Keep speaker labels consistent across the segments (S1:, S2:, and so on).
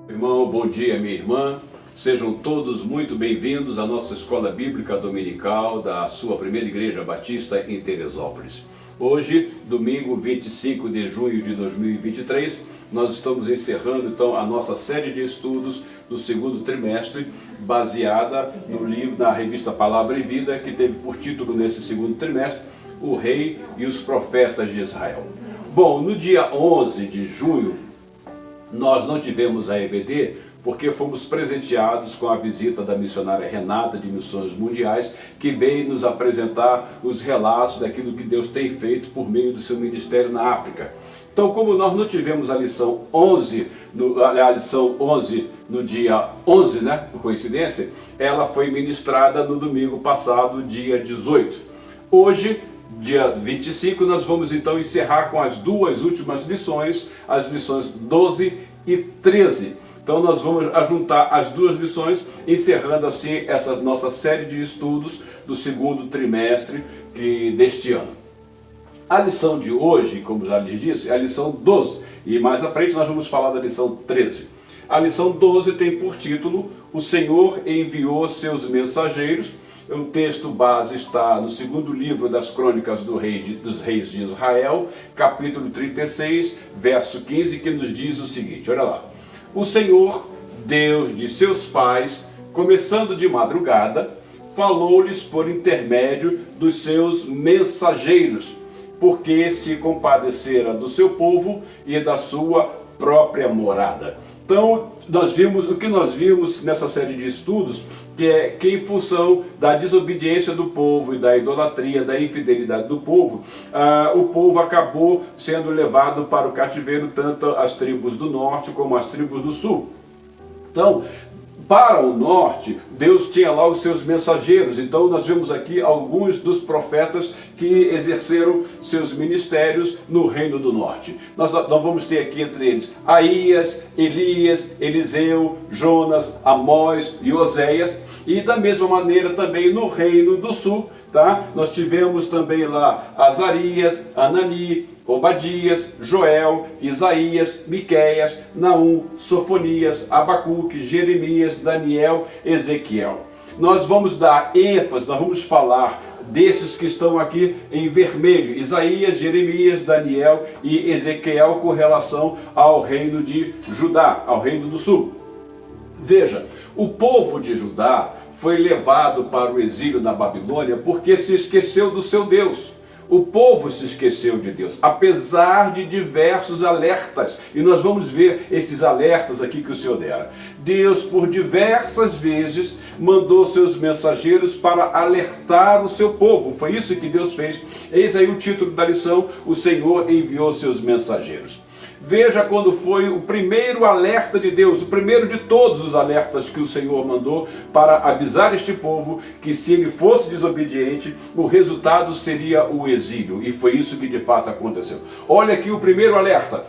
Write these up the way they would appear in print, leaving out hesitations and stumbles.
S1: Irmão, bom dia, minha irmã. Sejam todos muito bem-vindos à nossa escola bíblica dominical da sua primeira igreja batista em Teresópolis. Hoje, domingo 25 de junho de 2023, nós estamos encerrando então a nossa série de estudos do segundo trimestre, baseada no livro da revista Palavra e Vida, que teve por título nesse segundo trimestre, O Rei e os Profetas de Israel. Bom, no dia 11 de junho, nós não tivemos a EBD porque fomos presenteados com a visita da missionária Renata de Missões Mundiais, que veio nos apresentar os relatos daquilo que Deus tem feito por meio do seu ministério na África. Então, como nós não tivemos a lição 11 no dia 11, por coincidência, ela foi ministrada no domingo passado, dia 18. Hoje, dia 25, nós vamos então encerrar com as duas últimas lições, as lições 12 e 13. Então nós vamos ajuntar as duas lições, encerrando assim essa nossa série de estudos do segundo trimestre deste ano. A lição de hoje, como já lhes disse, é a lição 12, e mais à frente nós vamos falar da lição 13. A lição 12 tem por título, O Senhor enviou seus mensageiros. O texto base está no segundo livro das Crônicas dos Reis de Israel, capítulo 36, verso 15, que nos diz o seguinte, olha lá. O Senhor, Deus de seus pais, começando de madrugada, falou-lhes por intermédio dos seus mensageiros, porque se compadecera do seu povo e da sua própria morada. Então, o que nós vimos nessa série de estudos, que em função da desobediência do povo e da idolatria, da infidelidade do povo, o povo acabou sendo levado para o cativeiro, tanto as tribos do norte como as tribos do sul. Então, para o norte, Deus tinha lá os seus mensageiros. Então nós vemos aqui alguns dos profetas que exerceram seus ministérios no reino do norte. Nós vamos ter aqui entre eles Aías, Elias, Eliseu, Jonas, Amós e Oséias. E da mesma maneira também no reino do sul, nós tivemos também lá Azarias, Anani, Obadias, Joel, Isaías, Miqueias, Naum, Sofonias, Abacuque, Jeremias, Daniel, Ezequiel. Nós vamos dar ênfase, nós vamos falar desses que estão aqui em vermelho, Isaías, Jeremias, Daniel e Ezequiel, com relação ao reino de Judá, ao reino do sul. Veja, o povo de Judá foi levado para o exílio na Babilônia porque se esqueceu do seu Deus. O povo se esqueceu de Deus, apesar de diversos alertas. E nós vamos ver esses alertas aqui que o Senhor dera. Deus, por diversas vezes, mandou seus mensageiros para alertar o seu povo. Foi isso que Deus fez. Eis aí o título da lição, O Senhor enviou seus mensageiros. Veja quando foi o primeiro alerta de Deus, o primeiro de todos os alertas que o Senhor mandou para avisar este povo que se ele fosse desobediente, o resultado seria o exílio. E foi isso que de fato aconteceu. Olha aqui o primeiro alerta.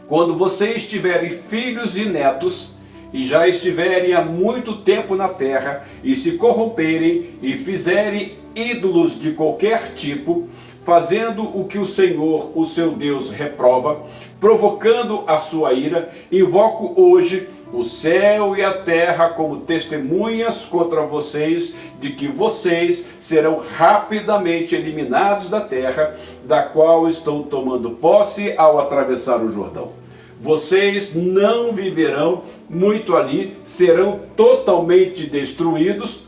S1: Quando vocês tiverem filhos e netos, e já estiverem há muito tempo na terra, e se corromperem e fizerem ídolos de qualquer tipo, fazendo o que o Senhor, o seu Deus, reprova, provocando a sua ira, invoco hoje o céu e a terra como testemunhas contra vocês, de que vocês serão rapidamente eliminados da terra, da qual estão tomando posse ao atravessar o Jordão. Vocês não viverão muito ali, serão totalmente destruídos,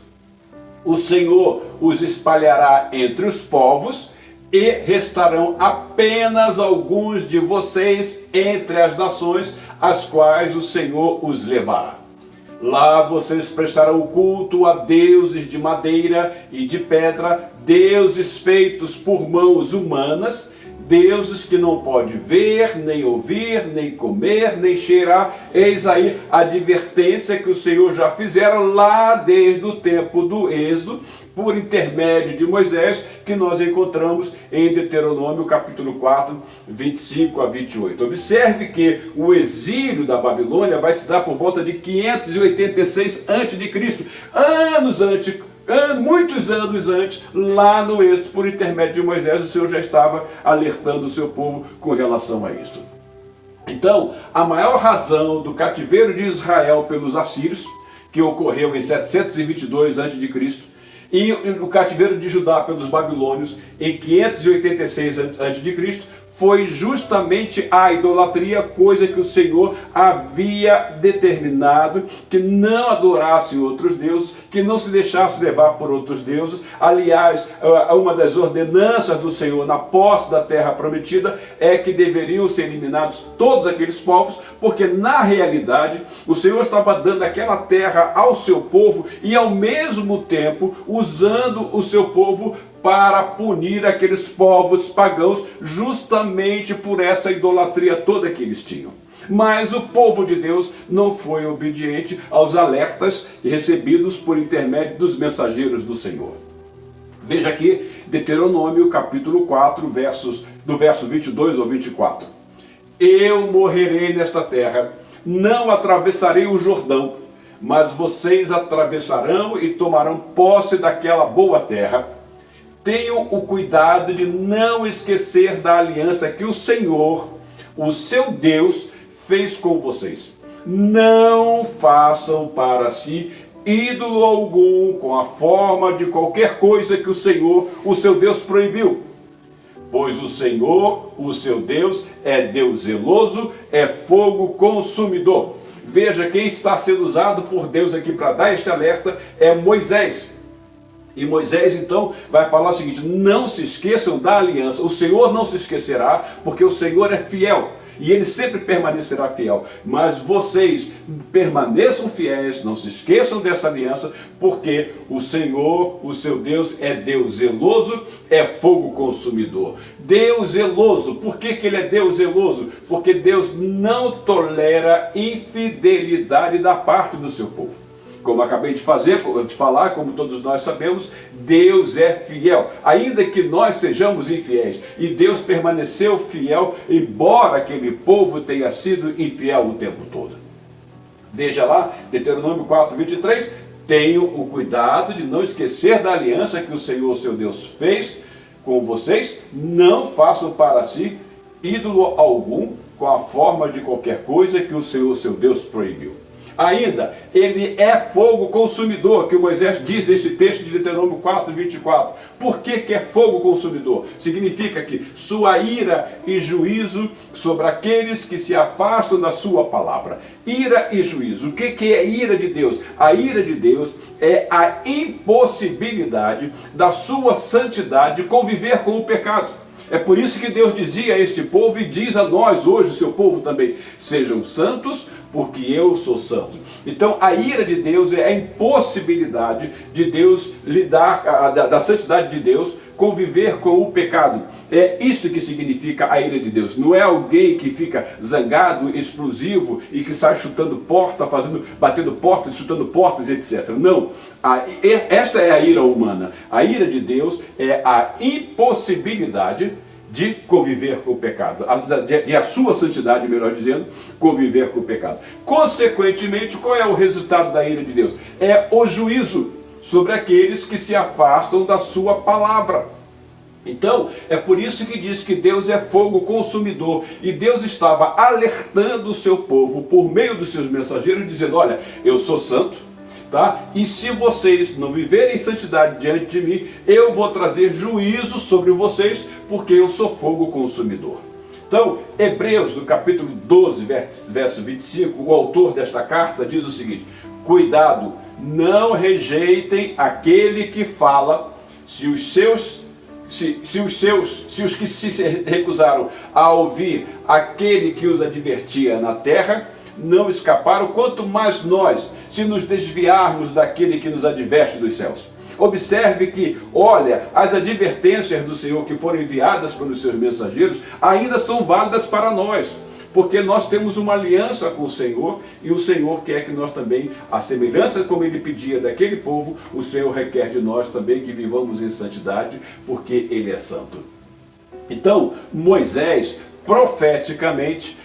S1: o Senhor os espalhará entre os povos, e restarão apenas alguns de vocês entre as nações, as quais o Senhor os levará. Lá vocês prestarão culto a deuses de madeira e de pedra, deuses feitos por mãos humanas, deuses que não pode ver, nem ouvir, nem comer, nem cheirar. Eis aí a advertência que o Senhor já fizera lá desde o tempo do Êxodo, por intermédio de Moisés, que nós encontramos em Deuteronômio capítulo 4, 25 a 28. Observe que o exílio da Babilônia vai se dar por volta de 586 a.C., anos antes, muitos anos antes, lá no Êxodo, por intermédio de Moisés, o Senhor já estava alertando o seu povo com relação a isto. Então, a maior razão do cativeiro de Israel pelos assírios, que ocorreu em 722 a.C., e o cativeiro de Judá pelos babilônios em 586 a.C., foi justamente a idolatria, coisa que o Senhor havia determinado, que não adorasse outros deuses, que não se deixasse levar por outros deuses. Aliás, uma das ordenanças do Senhor na posse da terra prometida é que deveriam ser eliminados todos aqueles povos, porque na realidade o Senhor estava dando aquela terra ao seu povo e ao mesmo tempo usando o seu povo para punir aqueles povos pagãos, justamente por essa idolatria toda que eles tinham. Mas o povo de Deus não foi obediente aos alertas recebidos por intermédio dos mensageiros do Senhor. Veja aqui, Deuteronômio capítulo 4, do verso 22 ao 24. Eu morrerei nesta terra, não atravessarei o Jordão, mas vocês atravessarão e tomarão posse daquela boa terra. Tenham o cuidado de não esquecer da aliança que o Senhor, o seu Deus, fez com vocês. Não façam para si ídolo algum com a forma de qualquer coisa que o Senhor, o seu Deus, proibiu. Pois o Senhor, o seu Deus, é Deus zeloso, é fogo consumidor. Veja, quem está sendo usado por Deus aqui para dar este alerta é Moisés. E Moisés então vai falar o seguinte: não se esqueçam da aliança, o Senhor não se esquecerá, porque o Senhor é fiel, e Ele sempre permanecerá fiel, mas vocês permaneçam fiéis, não se esqueçam dessa aliança, porque o Senhor, o seu Deus, é Deus zeloso, é fogo consumidor. Deus zeloso, por que Ele é Deus zeloso? Porque Deus não tolera infidelidade da parte do seu povo. Como acabei de falar, como todos nós sabemos, Deus é fiel, ainda que nós sejamos infiéis. E Deus permaneceu fiel, embora aquele povo tenha sido infiel o tempo todo. Veja lá, Deuteronômio 4, 23, tenham o cuidado de não esquecer da aliança que o Senhor, seu Deus, fez com vocês. Não façam para si ídolo algum com a forma de qualquer coisa que o Senhor, seu Deus, proibiu. Ainda, ele é fogo consumidor, que o Moisés diz nesse texto de Deuteronômio 4, 24. Por que é fogo consumidor? Significa que sua ira e juízo sobre aqueles que se afastam da sua palavra. Ira e juízo. O que é a ira de Deus? A ira de Deus é a impossibilidade da sua santidade conviver com o pecado. É por isso que Deus dizia a este povo e diz a nós hoje, o seu povo também: sejam santos, porque eu sou santo. Então a ira de Deus é a impossibilidade de Deus lidar, da santidade de Deus, conviver com o pecado. É isto que significa a ira de Deus. Não é alguém que fica zangado, explosivo e que sai chutando porta, batendo portas, chutando portas, etc. Não. Esta é a ira humana. A ira de Deus é a impossibilidade de conviver com o pecado, de a sua santidade, melhor dizendo, conviver com o pecado. Consequentemente, qual é o resultado da ira de Deus? É o juízo sobre aqueles que se afastam da sua palavra. Então, é por isso que diz que Deus é fogo consumidor, e Deus estava alertando o seu povo por meio dos seus mensageiros, dizendo: olha, eu sou santo, tá? E se vocês não viverem em santidade diante de mim, eu vou trazer juízo sobre vocês, porque eu sou fogo consumidor. Então, Hebreus, no capítulo 12, verso 25, o autor desta carta diz o seguinte: cuidado, não rejeitem aquele que fala, se os que se recusaram a ouvir aquele que os advertia na terra não escaparam, quanto mais nós, se nos desviarmos daquele que nos adverte dos céus. Observe que, olha, as advertências do Senhor que foram enviadas pelos seus mensageiros ainda são válidas para nós, porque nós temos uma aliança com o Senhor, e o Senhor quer que nós também, a semelhança como Ele pedia daquele povo, o Senhor requer de nós também que vivamos em santidade, porque Ele é santo. Então, Moisés, profeticamente,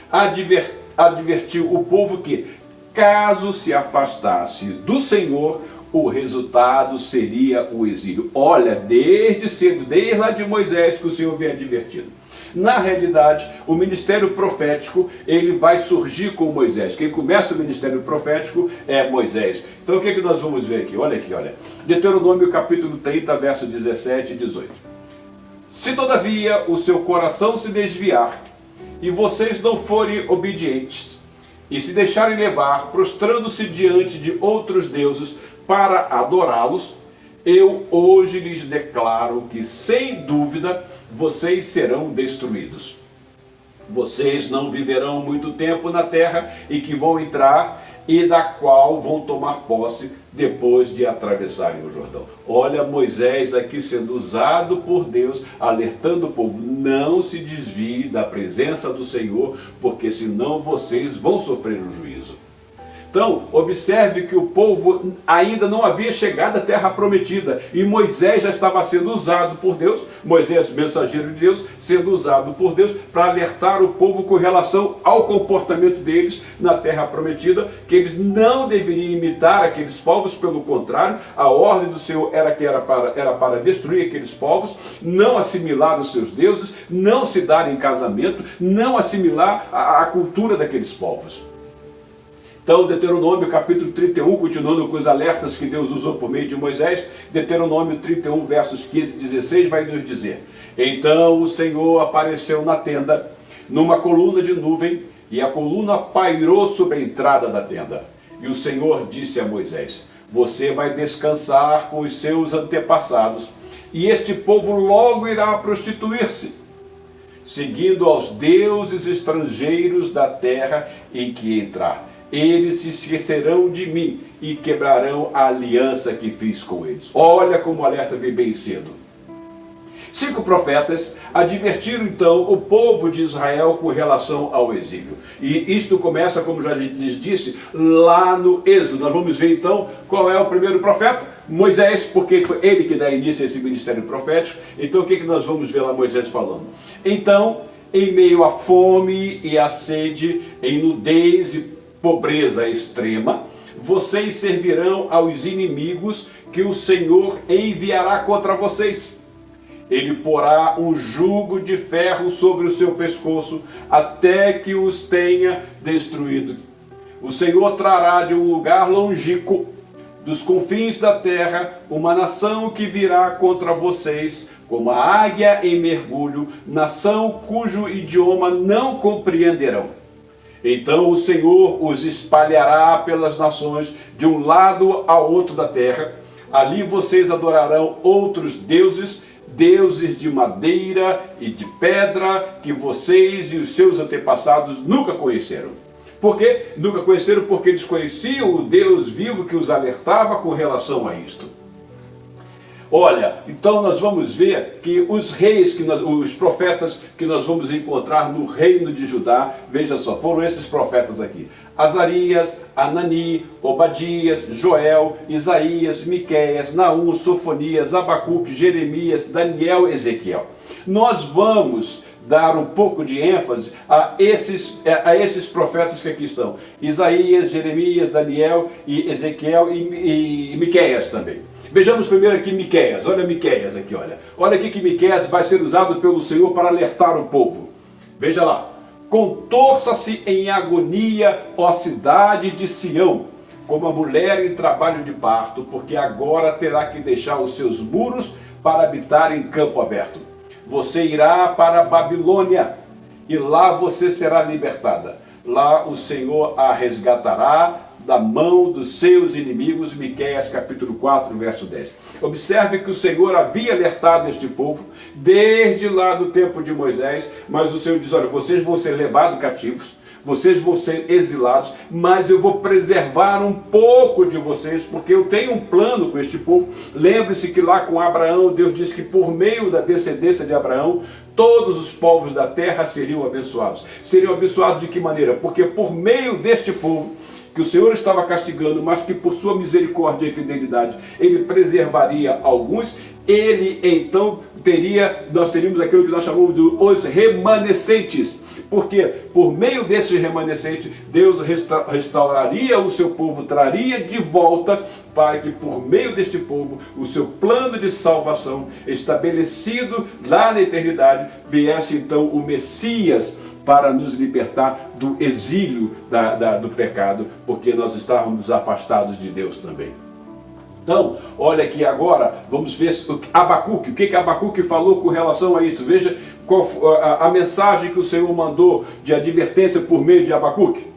S1: advertiu o povo que, caso se afastasse do Senhor, o resultado seria o exílio. Olha, desde cedo, desde lá de Moisés, que o Senhor vem advertindo. Na realidade, o ministério profético, ele vai surgir com Moisés. Quem começa o ministério profético é Moisés. Então o que é que nós vamos ver aqui? Olha aqui, olha. Deuteronômio capítulo 30, versos 17 e 18. Se todavia o seu coração se desviar, e vocês não forem obedientes, e se deixarem levar, prostrando-se diante de outros deuses para adorá-los, eu hoje lhes declaro que, sem dúvida, vocês serão destruídos. Vocês não viverão muito tempo na terra e que vão entrar e da qual vão tomar posse depois de atravessarem o Jordão. Olha Moisés aqui sendo usado por Deus, alertando o povo, não se desvie da presença do Senhor, porque senão vocês vão sofrer um juízo. Então, observe que o povo ainda não havia chegado à terra prometida e Moisés já estava sendo usado por Deus, Moisés, mensageiro de Deus, sendo usado por Deus para alertar o povo com relação ao comportamento deles na terra prometida, que eles não deveriam imitar aqueles povos, pelo contrário, a ordem do Senhor era para destruir aqueles povos, não assimilar os seus deuses, não se dar em casamento, não assimilar a cultura daqueles povos. Então, Deuteronômio capítulo 31, continuando com os alertas que Deus usou por meio de Moisés, Deuteronômio 31, versos 15 e 16, vai nos dizer: Então o Senhor apareceu na tenda, numa coluna de nuvem, e a coluna pairou sobre a entrada da tenda. E o Senhor disse a Moisés: Você vai descansar com os seus antepassados, e este povo logo irá prostituir-se, seguindo aos deuses estrangeiros da terra em que entrar. Eles se esquecerão de mim e quebrarão a aliança que fiz com eles. Olha como o alerta veio bem cedo. 5 profetas advertiram então o povo de Israel com relação ao exílio. E isto começa, como já lhes disse, lá no Êxodo. Nós vamos ver então qual é o primeiro profeta. Moisés, porque foi ele que dá início a esse ministério profético. Então o que nós vamos ver lá Moisés falando? Então, em meio à fome e à sede, em nudez e pobreza extrema, vocês servirão aos inimigos que o Senhor enviará contra vocês. Ele porá um jugo de ferro sobre o seu pescoço, até que os tenha destruído. O Senhor trará de um lugar longínquo, dos confins da terra, uma nação que virá contra vocês, como a águia em mergulho, nação cujo idioma não compreenderão. Então o Senhor os espalhará pelas nações, de um lado ao outro da terra. Ali vocês adorarão outros deuses, deuses de madeira e de pedra, que vocês e os seus antepassados nunca conheceram. Por quê? Nunca conheceram porque eles conheciam o Deus vivo que os alertava com relação a isto. Olha, então nós vamos ver que os reis, os profetas que nós vamos encontrar no reino de Judá, veja só, foram esses profetas aqui: Azarias, Anani, Obadias, Joel, Isaías, Miqueias, Naum, Sofonias, Abacuque, Jeremias, Daniel, Ezequiel. Nós vamos dar um pouco de ênfase a esses profetas que aqui estão: Isaías, Jeremias, Daniel e Ezequiel e Miqueias também. Vejamos primeiro aqui Miqueias. Olha Miqueias aqui, olha. Olha aqui que Miqueias vai ser usado pelo Senhor para alertar o povo. Veja lá: Contorça-se em agonia, ó cidade de Sião, como a mulher em trabalho de parto, porque agora terá que deixar os seus muros para habitar em campo aberto. Você irá para a Babilônia, e lá você será libertada. Lá o Senhor a resgatará da mão dos seus inimigos. Miqueias capítulo 4, verso 10. Observe que o Senhor havia alertado este povo desde lá do tempo de Moisés, mas o Senhor diz: olha, vocês vão ser levados cativos, vocês vão ser exilados, mas eu vou preservar um pouco de vocês, porque eu tenho um plano com este povo. Lembre-se que lá com Abraão, Deus disse que por meio da descendência de Abraão, todos os povos da terra seriam abençoados. Seriam abençoados de que maneira? Porque por meio deste povo, que o Senhor estava castigando, mas que por sua misericórdia e fidelidade, ele preservaria alguns. Ele então nós teríamos aquilo que nós chamamos de os remanescentes. Porque por meio desse remanescente, Deus restauraria o seu povo, traria de volta, para que por meio deste povo, o seu plano de salvação, estabelecido lá na eternidade, viesse então o Messias para nos libertar do exílio do pecado, porque nós estávamos afastados de Deus também. Então, olha aqui agora, vamos ver Abacuque, o que Abacuque falou com relação a isso. Veja qual a mensagem que o Senhor mandou de advertência por meio de Abacuque.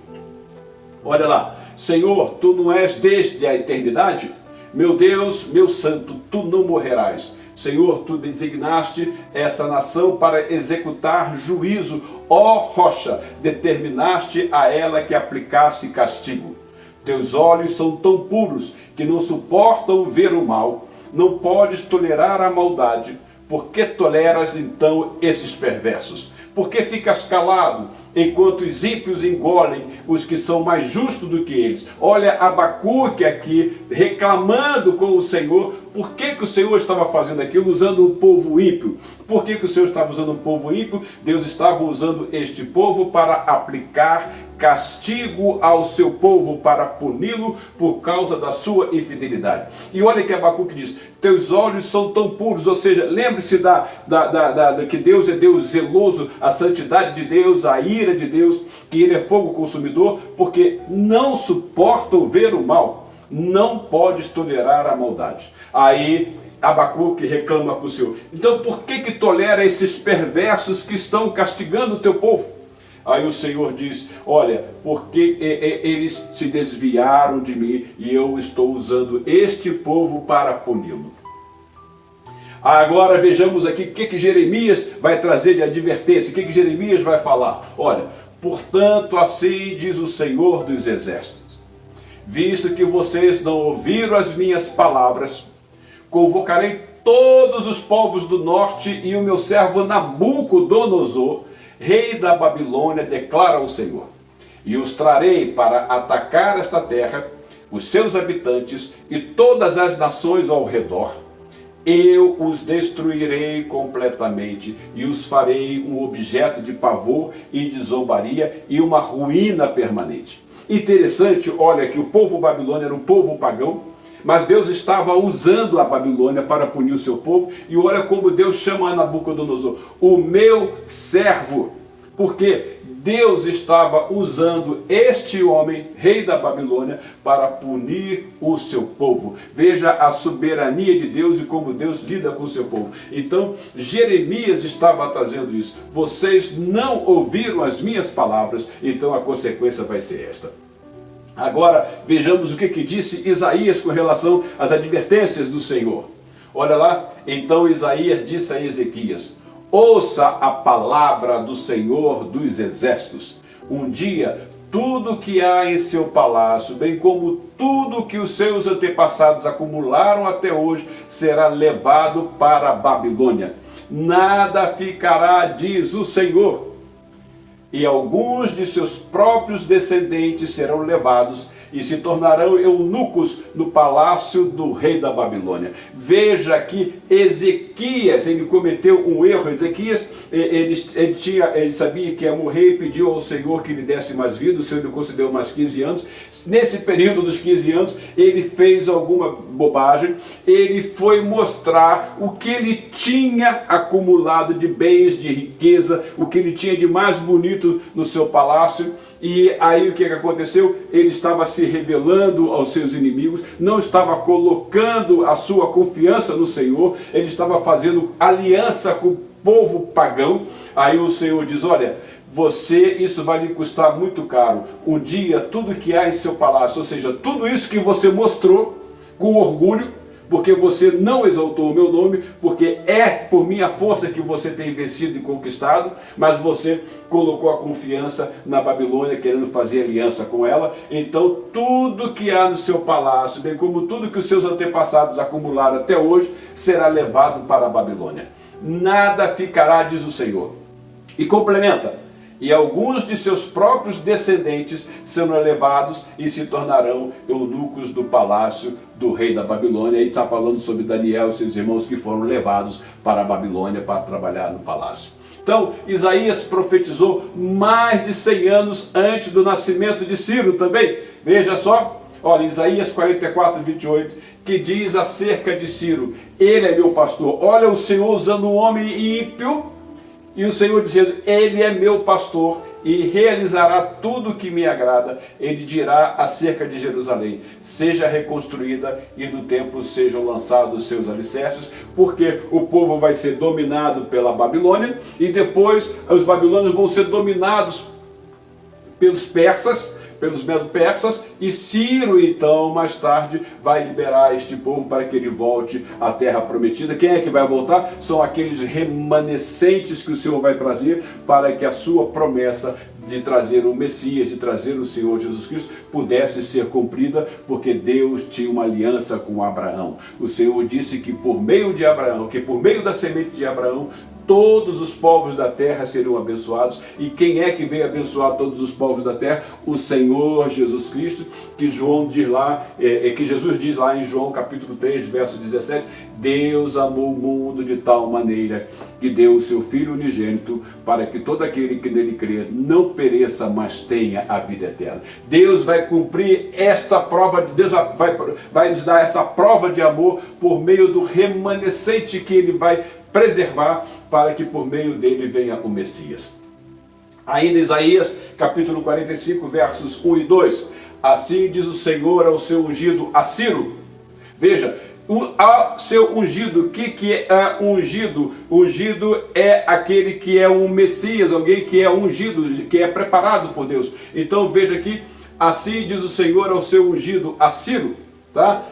S1: Olha lá: Senhor, tu não és desde a eternidade? Meu Deus, meu santo, tu não morrerás. Senhor, tu designaste essa nação para executar juízo. Ó rocha, determinaste a ela que aplicasse castigo. Teus olhos são tão puros que não suportam ver o mal. Não podes tolerar a maldade. Por que toleras então esses perversos? Por que ficas calado enquanto os ímpios engolem os que são mais justos do que eles? Olha Abacuque aqui reclamando com o Senhor. Por que o Senhor estava fazendo aquilo, usando um povo ímpio? Por que o Senhor estava usando um povo ímpio? Deus estava usando este povo para aplicar castigo ao seu povo, para puni-lo por causa da sua infidelidade. E olha que Abacuque diz: teus olhos são tão puros. Ou seja, lembre-se que Deus é Deus zeloso, a santidade de Deus, a ira de Deus, que Ele é fogo consumidor, porque não suportam ver o mal. Não podes tolerar a maldade. Aí Abacuque reclama com o Senhor: então por que tolera esses perversos que estão castigando o teu povo? Aí o Senhor diz: olha, porque eles se desviaram de mim e eu estou usando este povo para puni-lo. Agora vejamos aqui o que Jeremias vai trazer de advertência, o que Jeremias vai falar. Olha: portanto assim diz o Senhor dos Exércitos, visto que vocês não ouviram as minhas palavras, convocarei todos os povos do norte e o meu servo Nabucodonosor, rei da Babilônia, declara o Senhor, e os trarei para atacar esta terra, os seus habitantes e todas as nações ao redor. Eu os destruirei completamente e os farei um objeto de pavor e de zombaria e uma ruína permanente. Interessante, olha, que o povo babilônio era um povo pagão, mas Deus estava usando a Babilônia para punir o seu povo. E olha como Deus chama Nabucodonosor: o meu servo. Porque Deus estava usando este homem, rei da Babilônia, para punir o seu povo. Veja a soberania de Deus e como Deus lida com o seu povo. Então Jeremias estava trazendo isso: vocês não ouviram as minhas palavras, então a consequência vai ser esta. Agora vejamos o que disse Isaías com relação às advertências do Senhor. Olha lá: então Isaías disse a Ezequias: ouça a palavra do Senhor dos Exércitos. Um dia tudo que há em seu palácio, bem como tudo que os seus antepassados acumularam até hoje, será levado para a Babilônia. Nada ficará, diz o Senhor. E alguns de seus próprios descendentes serão levados e se tornarão eunucos no palácio do rei da Babilônia. Veja que Ezequias, ele cometeu um erro. Ezequias, ele sabia que ia morrer e pediu ao Senhor que lhe desse mais vida. O Senhor lhe concedeu mais 15 anos. Nesse período dos 15 anos, ele fez alguma bobagem. Ele foi mostrar o que ele tinha acumulado de bens, de riqueza, o que ele tinha de mais bonito no seu palácio. E aí o que aconteceu? Ele estava se revelando aos seus inimigos, não estava colocando a sua confiança no Senhor, ele estava fazendo aliança com o povo pagão. Aí o Senhor diz: olha, isso vai lhe custar muito caro. Um dia tudo que há em seu palácio, ou seja, tudo isso que você mostrou com orgulho, porque você não exaltou o meu nome, porque é por minha força que você tem vencido e conquistado, mas você colocou a confiança na Babilônia, querendo fazer aliança com ela. Então tudo que há no seu palácio, bem como tudo que os seus antepassados acumularam até hoje, será levado para a Babilônia. Nada ficará, diz o Senhor. E complementa: e alguns de seus próprios descendentes serão levados e se tornarão eunucos do palácio do rei da Babilônia. Ele está falando sobre Daniel e seus irmãos que foram levados para a Babilônia para trabalhar no palácio. Então, Isaías profetizou mais de 100 anos antes do nascimento de Ciro também. Veja só, olha, Isaías 44, 28, que diz acerca de Ciro: ele é meu pastor. Olha o Senhor usando um homem ímpio, e o Senhor dizendo: ele é meu pastor e realizará tudo o que me agrada. Ele dirá acerca de Jerusalém: seja reconstruída, e do templo sejam lançados seus alicerces, porque o povo vai ser dominado pela Babilônia, e depois os babilônios vão ser dominados pelos persas, pelos medo-persas, e Ciro, então, mais tarde, vai liberar este povo para que ele volte à terra prometida. Quem é que vai voltar? São aqueles remanescentes que o Senhor vai trazer para que a sua promessa de trazer o Messias, de trazer o Senhor Jesus Cristo, pudesse ser cumprida, porque Deus tinha uma aliança com Abraão. O Senhor disse que por meio de Abraão, que por meio da semente de Abraão, todos os povos da terra seriam abençoados. E quem é que veio abençoar todos os povos da terra? O Senhor Jesus Cristo, que João diz lá, que Jesus diz lá em João capítulo 3, verso 17: Deus amou o mundo de tal maneira que deu o seu Filho unigênito, para que todo aquele que nele crê não pereça, mas tenha a vida eterna. Deus vai cumprir esta prova, Deus vai nos dar essa prova de amor por meio do remanescente que ele vai preservar, para que por meio dele venha o Messias. Ainda Isaías capítulo 45, versos 1 e 2. Assim diz o Senhor ao seu ungido, a Ciro. Veja, ao seu ungido. O que é ungido? Ungido é aquele que é um Messias, alguém que é ungido, que é preparado por Deus. Então veja aqui: assim diz o Senhor ao seu ungido, a Ciro, tá?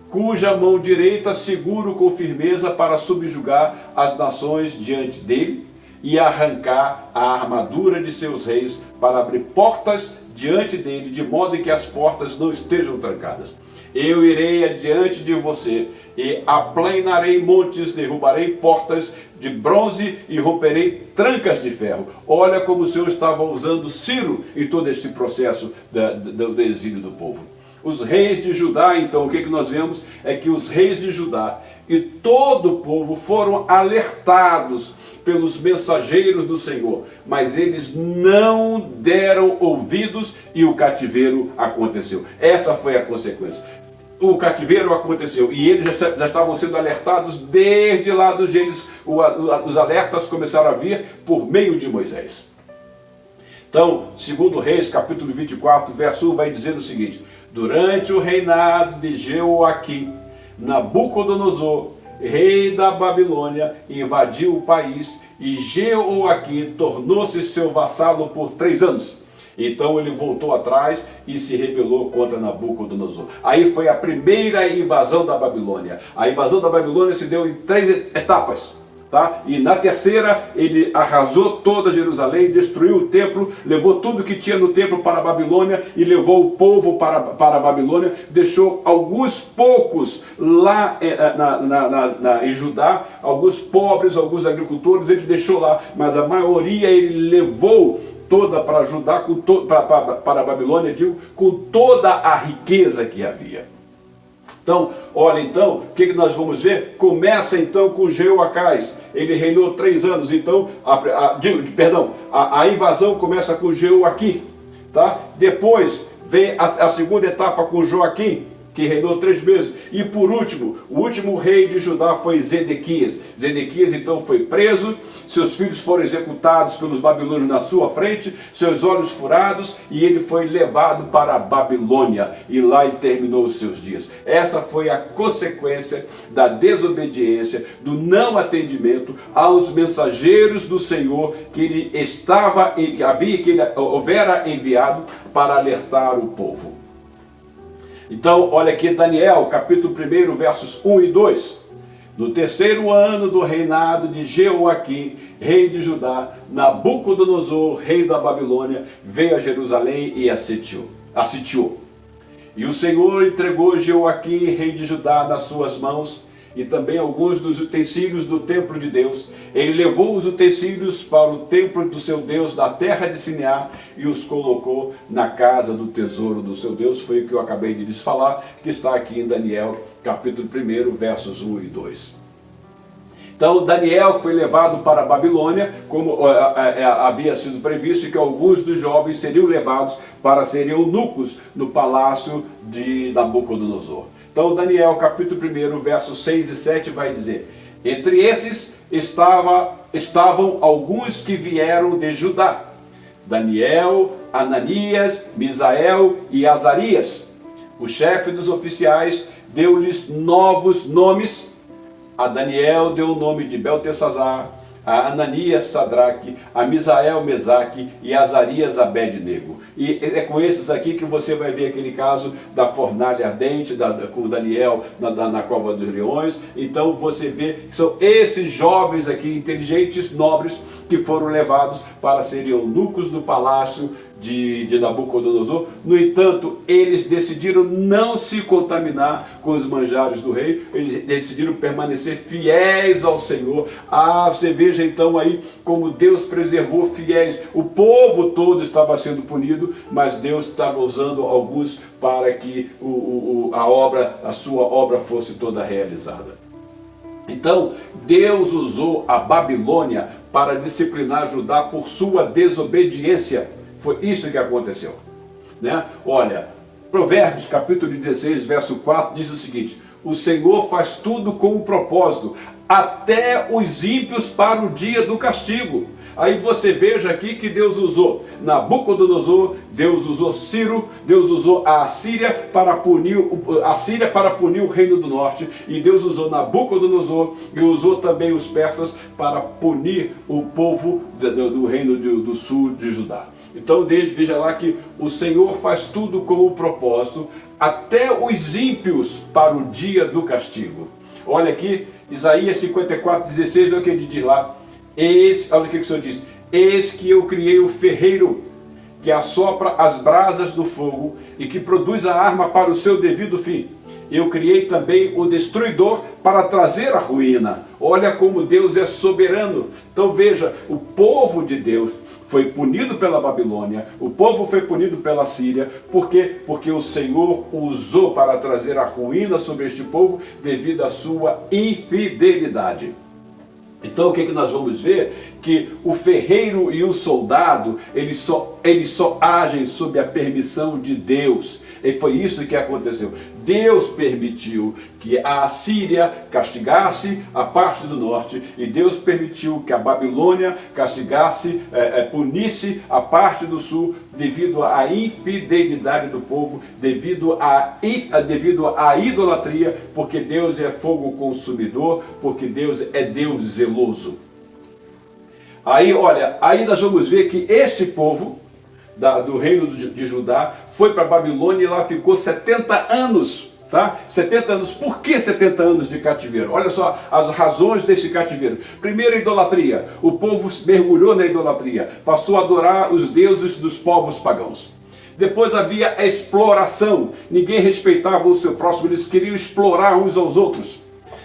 S1: Cuja mão direita seguro com firmeza para subjugar as nações diante dele e arrancar a armadura de seus reis, para abrir portas diante dele, de modo que as portas não estejam trancadas. Eu irei adiante de você e aplanarei montes, derrubarei portas de bronze e romperei trancas de ferro. Olha como o Senhor estava usando Ciro em todo este processo do exílio do povo. Os reis de Judá, então, o que nós vemos é que os reis de Judá e todo o povo foram alertados pelos mensageiros do Senhor, mas eles não deram ouvidos e o cativeiro aconteceu. Essa foi a consequência. O cativeiro aconteceu e eles já estavam sendo alertados desde lá dos Gênesis. Os alertas começaram a vir por meio de Moisés. Então, segundo Reis, capítulo 24, verso 1, vai dizer o seguinte: durante o reinado de Jeoaquim, Nabucodonosor, rei da Babilônia, invadiu o país, e Jeoaquim tornou-se seu vassalo por 3 anos. Então ele voltou atrás e se rebelou contra Nabucodonosor. Aí foi a primeira invasão da Babilônia. A invasão da Babilônia se deu em 3 etapas. Tá? E na terceira ele arrasou toda Jerusalém, destruiu o templo, levou tudo que tinha no templo para a Babilônia e levou o povo para a Babilônia. Deixou alguns poucos lá em Judá, alguns pobres, alguns agricultores, ele deixou lá, mas a maioria ele levou toda para Judá, para a Babilônia, digo, com toda a riqueza que havia. Então, olha, então, o que nós vamos ver? Começa então com Jeoacás. Ele reinou 3 anos. Então, a invasão começa com Jeoaquim, tá? Depois vem a segunda etapa com Joaquim, que reinou 3 meses. E por último, o último rei de Judá foi Zedequias. Zedequias então foi preso, seus filhos foram executados pelos babilônios na sua frente, seus olhos furados, e ele foi levado para a Babilônia, e lá ele terminou os seus dias. Essa foi a consequência da desobediência, do não atendimento aos mensageiros do Senhor que ele houvera enviado para alertar o povo. Então, olha aqui Daniel, capítulo 1, versos 1 e 2. No 3º ano do reinado de Jeoaquim, rei de Judá, Nabucodonosor, rei da Babilônia, veio a Jerusalém e a sitiou. E o Senhor entregou Jeoaquim, rei de Judá, nas suas mãos, e também alguns dos utensílios do templo de Deus. Ele levou os utensílios para o templo do seu Deus na terra de Sinear e os colocou na casa do tesouro do seu Deus. Foi o que eu acabei de lhes falar, que está aqui em Daniel, capítulo 1, versos 1 e 2. Então Daniel foi levado para a Babilônia, como havia sido previsto, que alguns dos jovens seriam levados para serem eunucos no palácio de Nabucodonosor. Então Daniel capítulo 1, versos 6 e 7 vai dizer: entre esses estavam alguns que vieram de Judá: Daniel, Ananias, Misael e Azarias. O chefe dos oficiais deu-lhes novos nomes. A Daniel deu o nome de Beltesazar, a Ananias Sadraque, a Misael Mesaque e a Azarias Abednego. E é com esses aqui que você vai ver aquele caso da fornalha ardente, com Daniel na cova dos leões. Então você vê que são esses jovens aqui, inteligentes, nobres, que foram levados para serem eunucos do palácio de Nabucodonosor. No entanto, eles decidiram não se contaminar com os manjares do rei, eles decidiram permanecer fiéis ao Senhor. Você veja então aí como Deus preservou fiéis. O povo todo estava sendo punido, mas Deus estava usando alguns para que a sua obra fosse toda realizada. Então, Deus usou a Babilônia para disciplinar Judá por sua desobediência. Foi isso que aconteceu, né? Olha, Provérbios capítulo 16, verso 4 diz o seguinte: o Senhor faz tudo com um propósito, até os ímpios para o dia do castigo. Aí você veja aqui que Deus usou Nabucodonosor, Deus usou Ciro, Deus usou a Síria para punir o reino do norte, e Deus usou Nabucodonosor e usou também os persas para punir o povo do reino do sul de Judá. Então veja lá que o Senhor faz tudo com o propósito, até os ímpios para o dia do castigo. Olha aqui, Isaías 54:16, olha o que ele diz lá. Olha o que o Senhor diz: eis que eu criei o ferreiro, que assopra as brasas do fogo e que produz a arma para o seu devido fim. Eu criei também o destruidor para trazer a ruína. Olha como Deus é soberano. Então veja, o povo de Deus foi punido pela Babilônia, o povo foi punido pela Síria. Por quê? Porque o Senhor usou para trazer a ruína sobre este povo devido à sua infidelidade. Então o que nós vamos ver? Que o ferreiro e o soldado, eles só agem sob a permissão de Deus. E foi isso que aconteceu. Deus permitiu que a Assíria castigasse a parte do norte, e Deus permitiu que a Babilônia castigasse, punisse a parte do sul, devido à infidelidade do povo, devido à idolatria, porque Deus é fogo consumidor, porque Deus é Deus zeloso. Aí, olha, aí nós vamos ver que este povo do reino de Judá foi para a Babilônia e lá ficou 70 anos, tá? 70 anos. Por que 70 anos de cativeiro? Olha só as razões desse cativeiro. Primeiro, idolatria. O povo mergulhou na idolatria, passou a adorar os deuses dos povos pagãos. Depois havia a exploração. Ninguém respeitava o seu próximo, eles queriam explorar uns aos outros.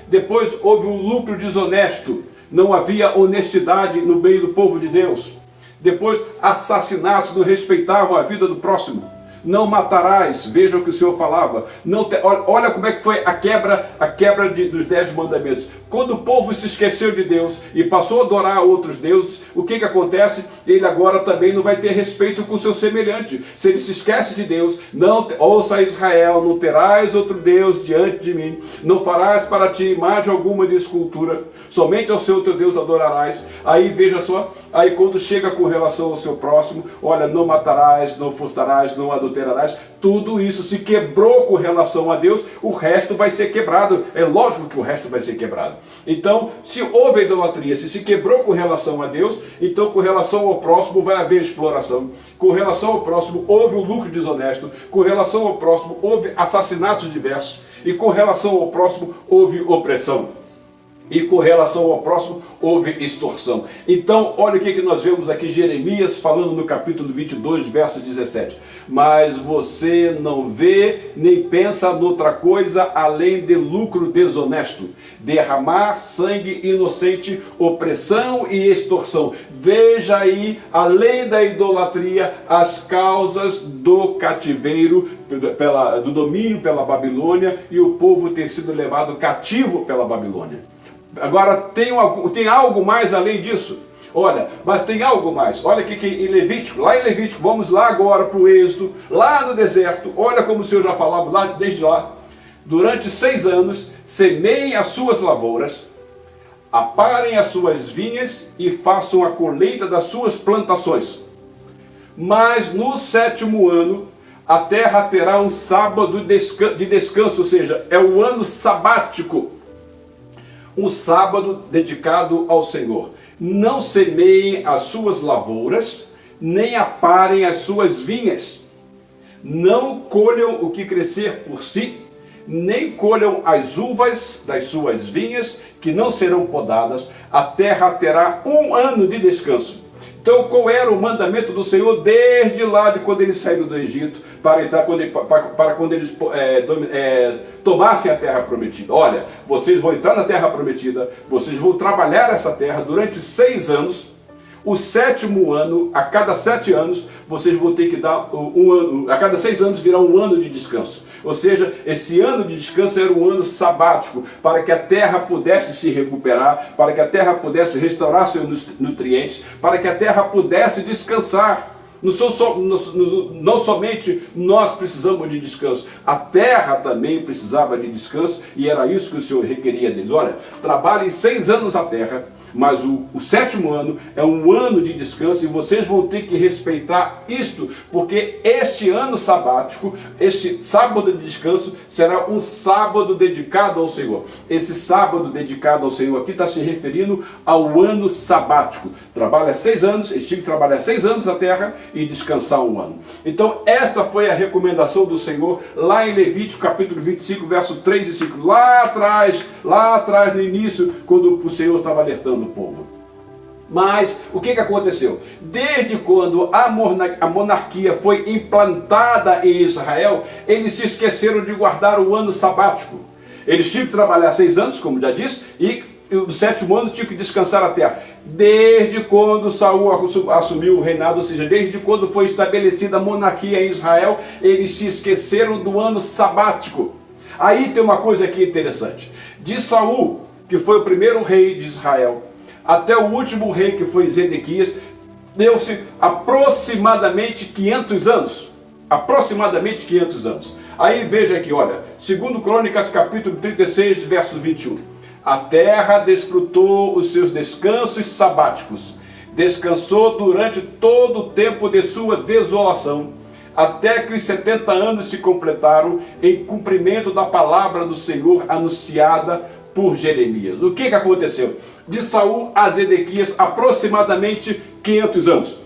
S1: Depois houve um lucro desonesto. Não havia honestidade no meio do povo de Deus. Depois, assassinatos, não respeitavam a vida do próximo. Não matarás, veja o que o Senhor falava. Olha como é que foi a quebra dos 10 mandamentos. Quando o povo se esqueceu de Deus e passou a adorar outros deuses, o que acontece? Ele agora também não vai ter respeito com o seu semelhante. Se ele se esquece de Deus, ouça Israel, não terás outro Deus diante de mim, não farás para ti imagem alguma de escultura, somente ao Senhor teu Deus adorarás. Aí veja só, aí quando chega com relação ao seu próximo, olha, não matarás, não furtarás, não adulterarás, tudo isso se quebrou com relação a Deus, o resto vai ser quebrado. É lógico que o resto vai ser quebrado. Então, se houve idolatria, se quebrou com relação a Deus, então com relação ao próximo vai haver exploração. Com relação ao próximo houve um lucro desonesto. Com relação ao próximo houve assassinatos diversos. E com relação ao próximo houve opressão. E com relação ao próximo, houve extorsão. Então, olha o que nós vemos aqui, Jeremias falando no capítulo 22, verso 17. Mas você não vê, nem pensa noutra coisa, além de lucro desonesto, derramar sangue inocente, opressão e extorsão. Veja aí, além da idolatria, as causas do cativeiro, do domínio pela Babilônia, e o povo ter sido levado cativo pela Babilônia. Agora tem algo mais além disso. Olha, mas tem algo mais. Olha aqui que em Levítico, lá em Levítico, vamos lá agora para o Êxodo, lá no deserto. Olha como o Senhor já falava lá, desde lá. Durante 6 anos, semeiem as suas lavouras, aparem as suas vinhas e façam a colheita das suas plantações. Mas no 7º ano, a terra terá um sábado de descanso, ou seja, é o ano sabático. Um sábado dedicado ao Senhor. Não semeiem as suas lavouras, nem aparem as suas vinhas. Não colham o que crescer por si, nem colham as uvas das suas vinhas, que não serão podadas. A terra terá um ano de descanso. Então, qual era o mandamento do Senhor desde lá de quando eles saíram do Egito, para quando eles tomassem a terra prometida? Olha, vocês vão entrar na terra prometida, vocês vão trabalhar essa terra durante 6 anos. O 7º ano, a cada 7 anos, vocês vão ter que dar um ano, a cada 6 anos virá um ano de descanso. Ou seja, esse ano de descanso era um ano sabático, para que a terra pudesse se recuperar, para que a terra pudesse restaurar seus nutrientes, para que a terra pudesse descansar. Não somente nós precisamos de descanso, a terra também precisava de descanso, e era isso que o Senhor requeria deles. Olha, trabalhem 6 anos a terra, mas o 7º ano é um ano de descanso, e vocês vão ter que respeitar isto, porque este ano sabático, este sábado de descanso, será um sábado dedicado ao Senhor. Esse sábado dedicado ao Senhor aqui está se referindo ao ano sabático. Trabalha 6 anos, eles tinham que trabalhar 6 anos a terra e descansar um ano. Então esta foi a recomendação do Senhor lá em Levítico capítulo 25, verso 3 e 5, lá atrás no início, quando o Senhor estava alertando o povo. Mas o que aconteceu? Desde quando a monarquia foi implantada em Israel, eles se esqueceram de guardar o ano sabático. Eles tinham que trabalhar 6 anos, como já disse, e no 7º ano tinham que descansar a terra. Desde quando Saul assumiu o reinado, ou seja, desde quando foi estabelecida a monarquia em Israel, eles se esqueceram do ano sabático. Aí tem uma coisa aqui interessante. De Saul, que foi o primeiro rei de Israel, até o último rei, que foi Zedequias, deu-se aproximadamente 500 anos. Aproximadamente 500 anos. Aí veja aqui, olha, 2 Crônicas capítulo 36, verso 21. A terra desfrutou os seus descansos sabáticos, descansou durante todo o tempo de sua desolação, até que os 70 anos se completaram em cumprimento da palavra do Senhor anunciada por Jeremias. O que aconteceu? De Saul a Zedequias, aproximadamente 500 anos.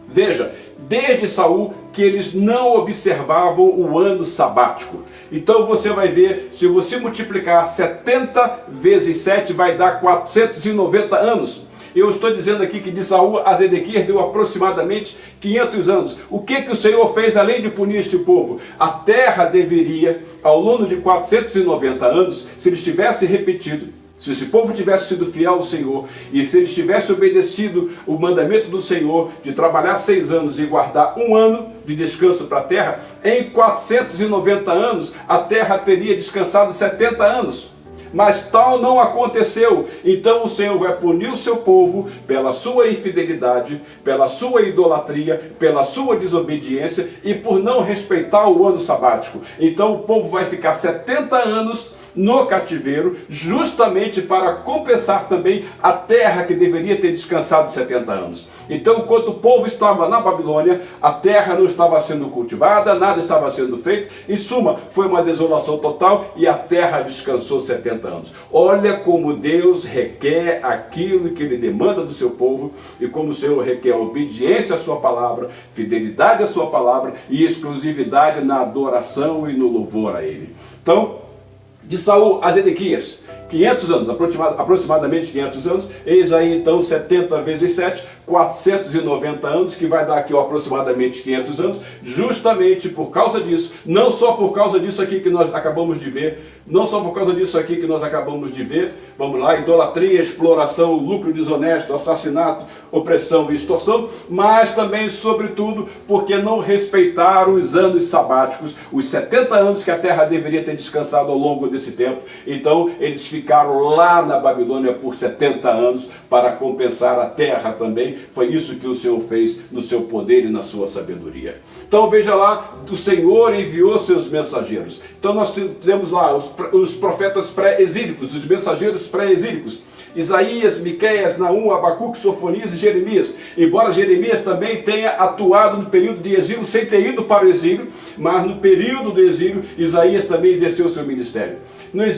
S1: Veja, desde Saul que eles não observavam o ano sabático. Então você vai ver, se você multiplicar 70 vezes 7, vai dar 490 anos. Eu estou dizendo aqui que de Saul a Zedequias deu aproximadamente 500 anos. O que o Senhor fez além de punir este povo? A terra deveria, ao longo de 490 anos, se eles tivessem repetido, se esse povo tivesse sido fiel ao Senhor, e se eles tivessem obedecido o mandamento do Senhor de trabalhar 6 anos e guardar um ano de descanso para a terra, em 490 anos a terra teria descansado 70 anos. Mas tal não aconteceu. Então o Senhor vai punir o seu povo pela sua infidelidade, pela sua idolatria, pela sua desobediência e por não respeitar o ano sabático. Então o povo vai ficar 70 anos no cativeiro, justamente para compensar também a terra que deveria ter descansado 70 anos. Então, enquanto o povo estava na Babilônia, a terra não estava sendo cultivada, nada estava sendo feito. Em suma, foi uma desolação total e a terra descansou 70 anos. Olha como Deus requer aquilo que Ele demanda do seu povo e como o Senhor requer obediência à sua palavra, fidelidade à sua palavra e exclusividade na adoração e no louvor a Ele. Então, de Saul a Zedequias, 500 anos, aproximadamente 500 anos, eis aí então 70 vezes 7, 490 anos, que vai dar aqui aproximadamente 500 anos, justamente por causa disso, não só por causa disso aqui que nós acabamos de ver, vamos lá, idolatria, exploração, lucro desonesto, assassinato, opressão e extorsão, mas também, sobretudo, porque não respeitaram os anos sabáticos, os 70 anos que a terra deveria ter descansado ao longo desse tempo. Então, eles ficaram lá na Babilônia por 70 anos para compensar a terra também. Foi isso que o Senhor fez no seu poder e na sua sabedoria. Então, veja lá, o Senhor enviou seus mensageiros. Então, nós temos lá os profetas pré-exílicos, os mensageiros pré-exílicos. Isaías, Miqueias, Naum, Abacuque, Sofonias e Jeremias. Embora Jeremias também tenha atuado no período de exílio sem ter ido para o exílio, mas no período do exílio, Isaías também exerceu seu ministério.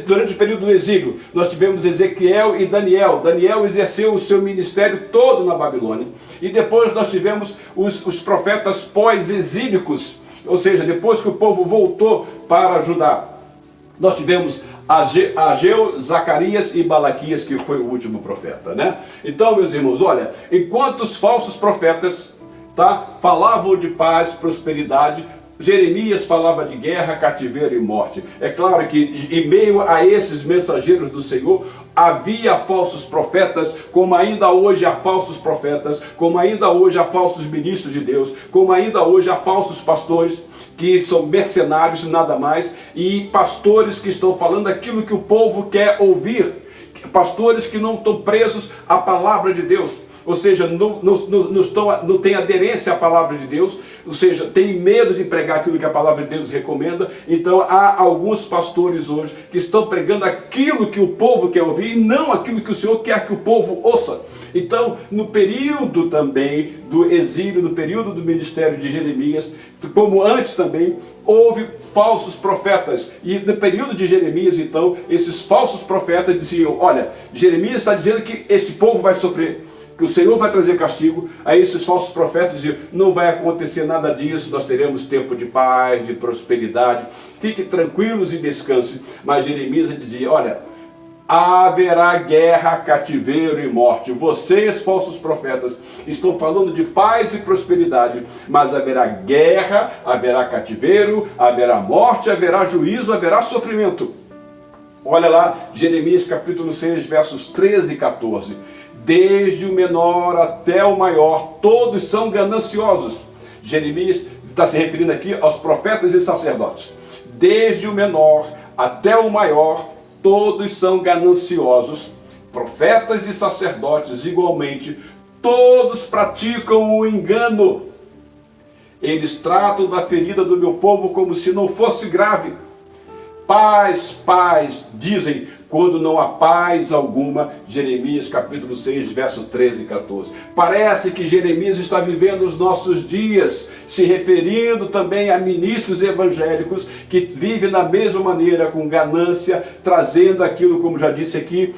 S1: Durante o período do exílio, nós tivemos Ezequiel e Daniel. Daniel exerceu o seu ministério todo na Babilônia. E depois nós tivemos os profetas pós-exílicos, ou seja, depois que o povo voltou para Judá. Nós tivemos Ageu, Zacarias e Malaquias, que foi o último profeta, né? Então, meus irmãos, olha, enquanto os falsos profetas, falavam de paz, prosperidade, Jeremias falava de guerra, cativeiro e morte. É claro que em meio a esses mensageiros do Senhor, havia falsos profetas, como ainda hoje há falsos profetas, como ainda hoje há falsos ministros de Deus, como ainda hoje há falsos pastores, que são mercenários, nada mais, e pastores que estão falando aquilo que o povo quer ouvir, pastores que não estão presos à palavra de Deus, ou seja, não tem aderência à palavra de Deus, ou seja, tem medo de pregar aquilo que a palavra de Deus recomenda. Então há alguns pastores hoje que estão pregando aquilo que o povo quer ouvir e não aquilo que o Senhor quer que o povo ouça. Então, no período também do exílio, no período do ministério de Jeremias, como antes também, houve falsos profetas. E no período de Jeremias, então, esses falsos profetas diziam: olha, Jeremias está dizendo que este povo vai sofrer, que o Senhor vai trazer castigo. Aí esses falsos profetas diziam: não vai acontecer nada disso, nós teremos tempo de paz, de prosperidade, fiquem tranquilos e descansem. Mas Jeremias dizia: olha, haverá guerra, cativeiro e morte. Vocês, falsos profetas, estão falando de paz e prosperidade, mas haverá guerra, haverá cativeiro, haverá morte, haverá juízo, haverá sofrimento. Olha lá, Jeremias capítulo 6, versos 13 e 14. Desde o menor até o maior, todos são gananciosos. Jeremias está se referindo aqui aos profetas e sacerdotes. Desde o menor até o maior, todos são gananciosos. Profetas e sacerdotes igualmente, todos praticam o engano. Eles tratam da ferida do meu povo como se não fosse grave. Paz, paz, dizem, quando não há paz alguma. Jeremias capítulo 6, verso 13 e 14. Parece que Jeremias está vivendo os nossos dias, se referindo também a ministros evangélicos que vivem da mesma maneira, com ganância, trazendo aquilo, como já disse aqui,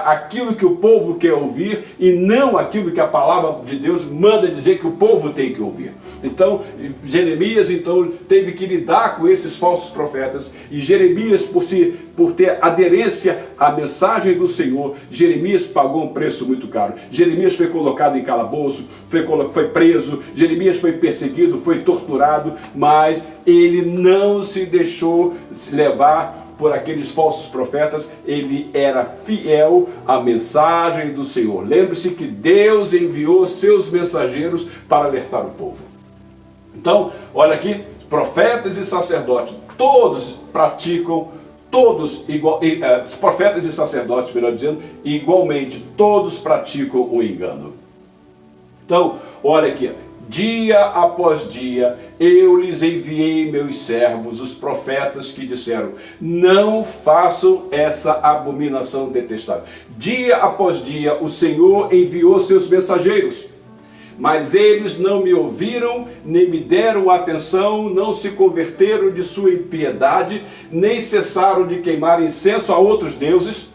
S1: aquilo que o povo quer ouvir e não aquilo que a palavra de Deus manda dizer que o povo tem que ouvir. Então, Jeremias teve que lidar com esses falsos profetas, e Jeremias, por ter aderência à mensagem do Senhor, Jeremias pagou um preço muito caro. Jeremias foi colocado em calabouço, foi preso, Jeremias foi perseguido, foi torturado, mas ele não se deixou levar por aqueles falsos profetas. Ele era fiel à mensagem do Senhor. Lembre-se que Deus enviou seus mensageiros para alertar o povo. Então, olha aqui, profetas e sacerdotes, todos praticam, os profetas e sacerdotes, melhor dizendo, igualmente, todos praticam o engano. Então, olha aqui, dia após dia, eu lhes enviei meus servos, os profetas, que disseram: não façam essa abominação detestável. Dia após dia, o Senhor enviou seus mensageiros, mas eles não me ouviram, nem me deram atenção, não se converteram de sua impiedade, nem cessaram de queimar incenso a outros deuses.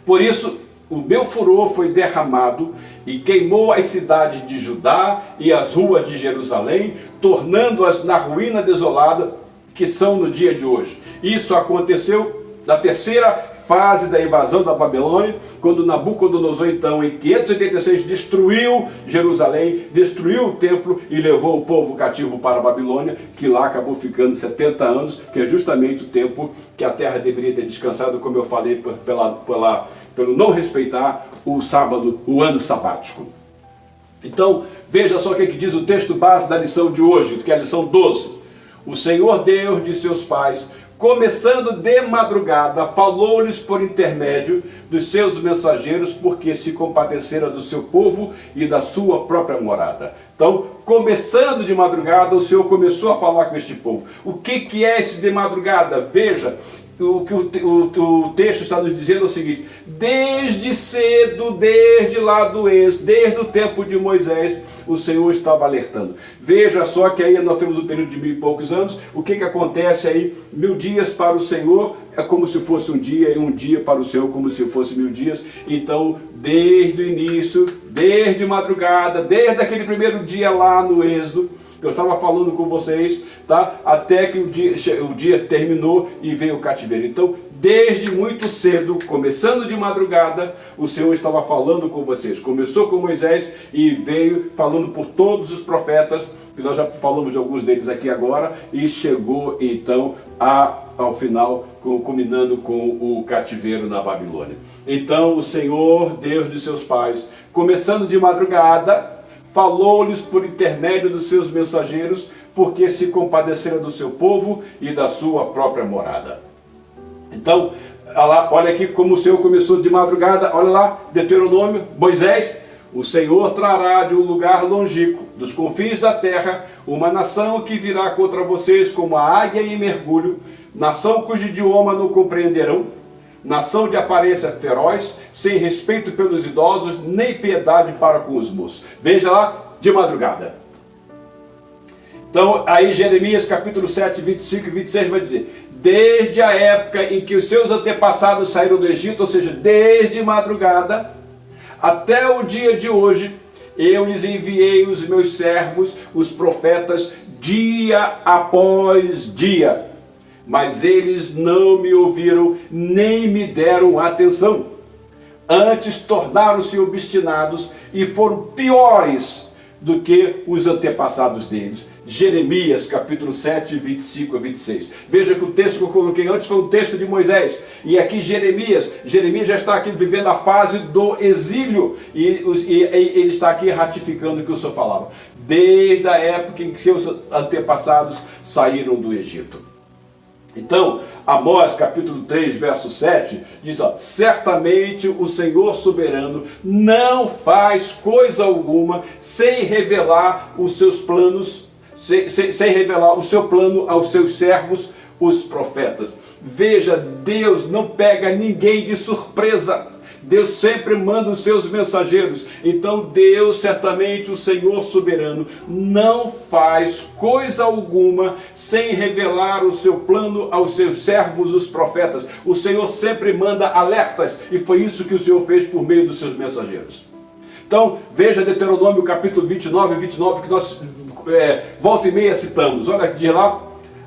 S1: Por isso, o meu furor foi derramado e queimou as cidades de Judá e as ruas de Jerusalém, tornando-as na ruína desolada que são no dia de hoje. Isso aconteceu na terceira fase da invasão da Babilônia, quando Nabucodonosor, então, em 586, destruiu Jerusalém, destruiu o templo e levou o povo cativo para a Babilônia, que lá acabou ficando 70 anos, que é justamente o tempo que a terra deveria ter descansado, como eu falei, pelo não respeitar o sábado, o ano sabático. Então, veja só o que diz o texto base da lição de hoje, que é a lição 12. O Senhor Deus de seus pais, começando de madrugada, falou-lhes por intermédio dos seus mensageiros, porque se compadecera do seu povo e da sua própria morada. Então, começando de madrugada, o Senhor começou a falar com este povo. O que é esse de madrugada? Veja, o que o texto está nos dizendo é o seguinte: desde cedo, desde lá do Êxodo, desde o tempo de Moisés, o Senhor estava alertando. Veja só que aí nós temos um período de 1000 e poucos anos. O que acontece aí? 1000 dias para o Senhor é como se fosse um dia, e um dia para o Senhor como se fosse 1000 dias. Então, desde o início, desde madrugada, desde aquele primeiro dia lá no Êxodo, eu estava falando com vocês, tá? Até que o dia terminou e veio o cativeiro. Então, desde muito cedo, começando de madrugada, o Senhor estava falando com vocês. Começou com Moisés e veio falando por todos os profetas, que nós já falamos de alguns deles aqui agora, e chegou então ao final, culminando com o cativeiro na Babilônia. Então, o Senhor, Deus de seus pais, começando de madrugada, falou-lhes por intermédio dos seus mensageiros, porque se compadeceram do seu povo e da sua própria morada. Então, olha aqui como o Senhor começou de madrugada, olha lá, Deuteronômio, Moisés: o Senhor trará de um lugar longínquo, dos confins da terra, uma nação que virá contra vocês como a águia em mergulho, nação cujo idioma não compreenderão, nação de aparência feroz, sem respeito pelos idosos, nem piedade para com os moços. Veja lá, de madrugada. Então, aí Jeremias capítulo 7, 25 e 26 vai dizer: desde a época em que os seus antepassados saíram do Egito, ou seja, desde madrugada, até o dia de hoje, eu lhes enviei os meus servos, os profetas, dia após dia. Mas eles não me ouviram, nem me deram atenção. Antes tornaram-se obstinados e foram piores do que os antepassados deles. Jeremias, capítulo 7, 25 a 26. Veja que o texto que eu coloquei antes foi um texto de Moisés. E aqui Jeremias já está aqui vivendo a fase do exílio. E ele está aqui ratificando o que o Senhor falava. Desde a época em que os antepassados saíram do Egito. Então, Amós capítulo 3, verso 7, diz: certamente o Senhor soberano não faz coisa alguma sem revelar os seus planos, sem revelar o seu plano aos seus servos, os profetas. Veja, Deus não pega ninguém de surpresa. Deus sempre manda os seus mensageiros. Então Deus, certamente o Senhor soberano, não faz coisa alguma sem revelar o seu plano aos seus servos, os profetas. O Senhor sempre manda alertas, e foi isso que o Senhor fez por meio dos seus mensageiros. Então veja Deuteronômio capítulo 29, que nós volta e meia citamos. Olha que diz lá: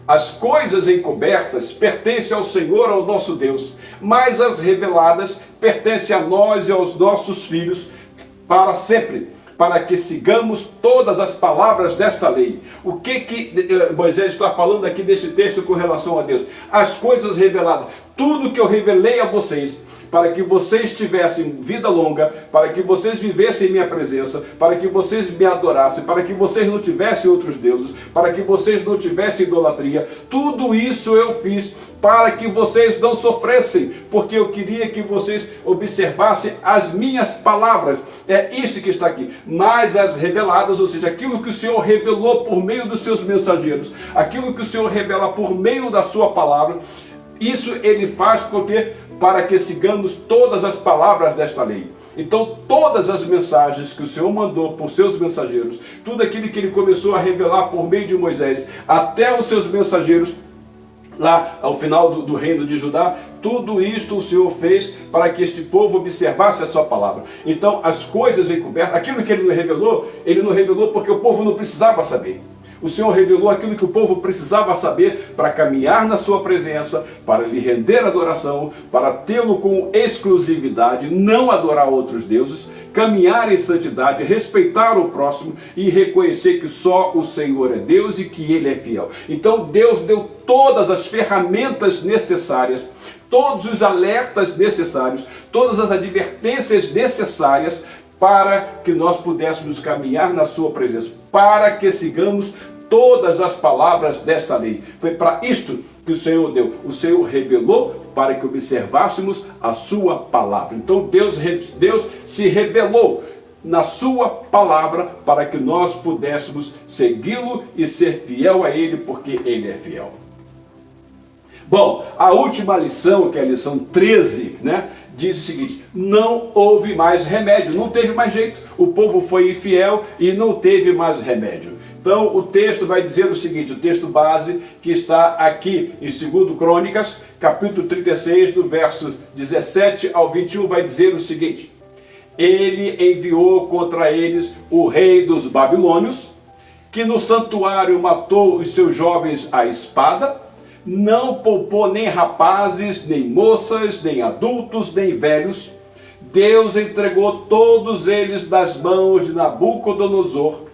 S1: as coisas encobertas pertencem ao Senhor, ao nosso Deus, mas as reveladas pertencem a nós e aos nossos filhos para sempre, para que sigamos todas as palavras desta lei. O que Moisés está falando aqui deste texto com relação a Deus? As coisas reveladas, tudo que eu revelei a vocês, para que vocês tivessem vida longa, para que vocês vivessem em minha presença, para que vocês me adorassem, para que vocês não tivessem outros deuses, para que vocês não tivessem idolatria. Tudo isso eu fiz para que vocês não sofressem, porque eu queria que vocês observassem as minhas palavras. É isso que está aqui. Mas as reveladas, ou seja, aquilo que o Senhor revelou por meio dos seus mensageiros, aquilo que o Senhor revela por meio da sua palavra, isso ele faz para que sigamos todas as palavras desta lei. Então todas as mensagens que o Senhor mandou por seus mensageiros, tudo aquilo que ele começou a revelar por meio de Moisés, até os seus mensageiros, lá ao final do reino de Judá, tudo isto o Senhor fez para que este povo observasse a sua palavra. Então as coisas encobertas, aquilo que ele não revelou porque o povo não precisava saber. O Senhor revelou aquilo que o povo precisava saber para caminhar na sua presença, para lhe render adoração, para tê-lo com exclusividade, não adorar outros deuses, caminhar em santidade, respeitar o próximo e reconhecer que só o Senhor é Deus e que Ele é fiel. Então Deus deu todas as ferramentas necessárias, todos os alertas necessários, todas as advertências necessárias para que nós pudéssemos caminhar na sua presença, para que sigamos todas as palavras desta lei. Foi para isto que o Senhor deu. O Senhor revelou para que observássemos a sua palavra. Então Deus se revelou na sua palavra para que nós pudéssemos segui-lo e ser fiel a Ele, porque Ele é fiel. Bom, a última lição, que é a lição 13, diz o seguinte: não houve mais remédio, não teve mais jeito. O povo foi infiel e não teve mais remédio. Então o texto vai dizer o seguinte, o texto base que está aqui em 2 Crônicas, capítulo 36, do verso 17 ao 21, vai dizer o seguinte: ele enviou contra eles o rei dos babilônios, que no santuário matou os seus jovens à espada, não poupou nem rapazes, nem moças, nem adultos, nem velhos. Deus entregou todos eles nas mãos de Nabucodonosor.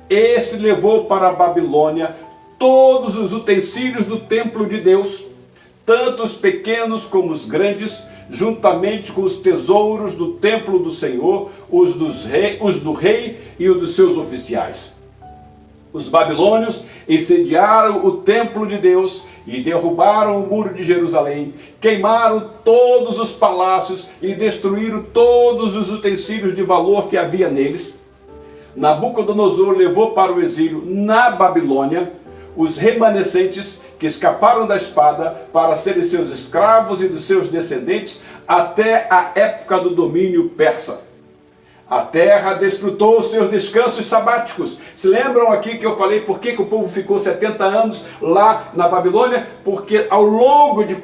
S1: Este levou para a Babilônia todos os utensílios do templo de Deus, tanto os pequenos como os grandes, juntamente com os tesouros do templo do Senhor, os do rei e os dos seus oficiais. Os babilônios incendiaram o templo de Deus e derrubaram o muro de Jerusalém, queimaram todos os palácios e destruíram todos os utensílios de valor que havia neles. Nabucodonosor levou para o exílio na Babilônia os remanescentes que escaparam da espada para serem seus escravos e dos seus descendentes até a época do domínio persa. A terra desfrutou os seus descansos sabáticos. Se lembram aqui que eu falei por que o povo ficou 70 anos lá na Babilônia? Porque ao longo de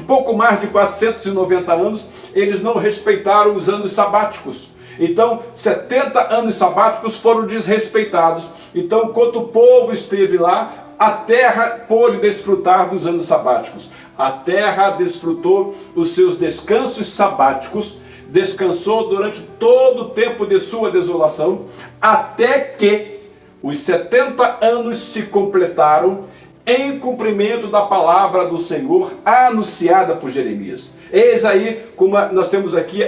S1: pouco mais de 490 anos, eles não respeitaram os anos sabáticos. Então, 70 anos sabáticos foram desrespeitados. Então, enquanto o povo esteve lá, a terra pôde desfrutar dos anos sabáticos. A terra desfrutou os seus descansos sabáticos, descansou durante todo o tempo de sua desolação, até que os 70 anos se completaram em cumprimento da palavra do Senhor anunciada por Jeremias. Eis aí como nós temos aqui